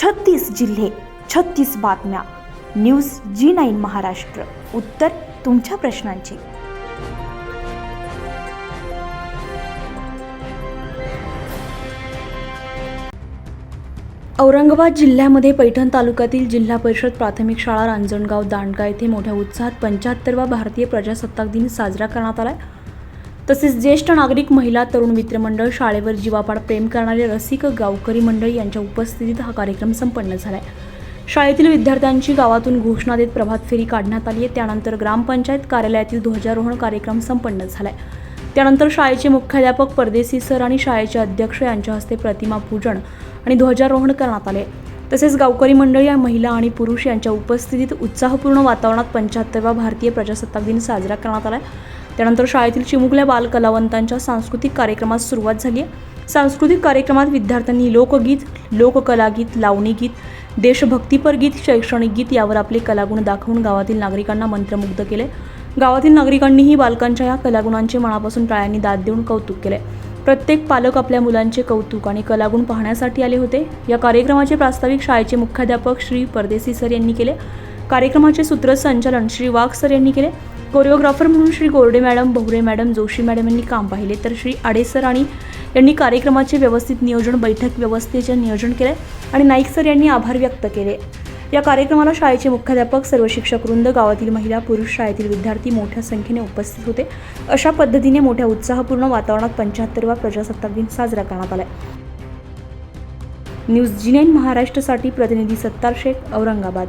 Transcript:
36 जिल्हे, 36 बातम्या. News G9 Maharashtra. उत्तर तुमच्या प्रश्नांची. औरंगाबाद जिल्ह्यामध्ये पैठण तालुक्यातील जिल्हा परिषद प्राथमिक शाळा रांजणगाव दांडगा येथे मोठ्या उत्साहात 75वा भारतीय प्रजासत्ताक दिन साजरा करण्यात आला. तसेच ज्येष्ठ नागरिक, महिला, तरुण मित्रमंडळ, शाळेवर जीवापाड प्रेम करणारे रसिक गावकरी मंडळी यांच्या उपस्थितीत हा कार्यक्रम संपन्न झाला. शाळेतील विद्यार्थ्यांची गावातून घोषणा देत प्रभात फेरी काढण्यात आली. त्यानंतर ग्रामपंचायत कार्यालयातील ध्वजारोहण कार्यक्रम संपन्न झाला. त्यानंतर शाळेचे मुख्याध्यापक परदेशी सर आणि शाळेचे अध्यक्ष यांच्या हस्ते प्रतिमा पूजन आणि ध्वजारोहण करण्यात आले. तसेच गावकरी मंडळी, महिला आणि पुरुष यांच्या उपस्थितीत उत्साहपूर्ण वातावरणात 75वा भारतीय प्रजासत्ताक दिन साजरा करण्यात आला. त्यानंतर शाळेतील चिमुकल्या बालकलावंतांच्या सांस्कृतिक कार्यक्रमास सुरुवात झाली. सांस्कृतिक कार्यक्रमात विद्यार्थ्यांनी लोकगीत, लोककलागीत, लावणी गीत, देशभक्तीपर गीत, शैक्षणिक गीत यावर आपले कलागुण दाखवून गावातील नागरिकांना मंत्रमुग्ध केले. गावातील नागरिकांनीही बालकांच्या या कलागुणांचे मनापासून टाळ्यांनी दाद देऊन कौतुक केले. प्रत्येक पालक आपल्या मुलांचे कौतुक आणि कलागुण पाहण्यासाठी आले होते. या कार्यक्रमाचे प्रास्ताविक शाळेचे मुख्याध्यापक श्री परदेशी सर यांनी केले. कार्यक्रमाचे सूत्रसंचालन श्री वाघ सर यांनी केले. कोरिओग्राफर म्हणून Shri Gorde madam, Bahure madam, Joshi madam यांनी काम पाहिले. तर श्री आडे सर यांनी कार्यक्रमाचे व्यवस्थित नियोजन, बैठक व्यवस्थेचे नियोजन केले आणि नाईक सर यांनी आभार व्यक्त केले. या कार्यक्रमाला शाळेचे मुख्याध्यापक, सर्व शिक्षक वृंद, गावातील महिला, पुरुष, शाळेतील विद्यार्थी मोठ्या संख्येने उपस्थित होते. अशा पद्धतीने मोठ्या उत्साहपूर्ण वातावरणात 75वा प्रजासत्ताक दिन साजरा करण्यात आला. न्यूज G9 महाराष्ट्रसाठी प्रतिनिधी सत्तार शेख, औरंगाबाद.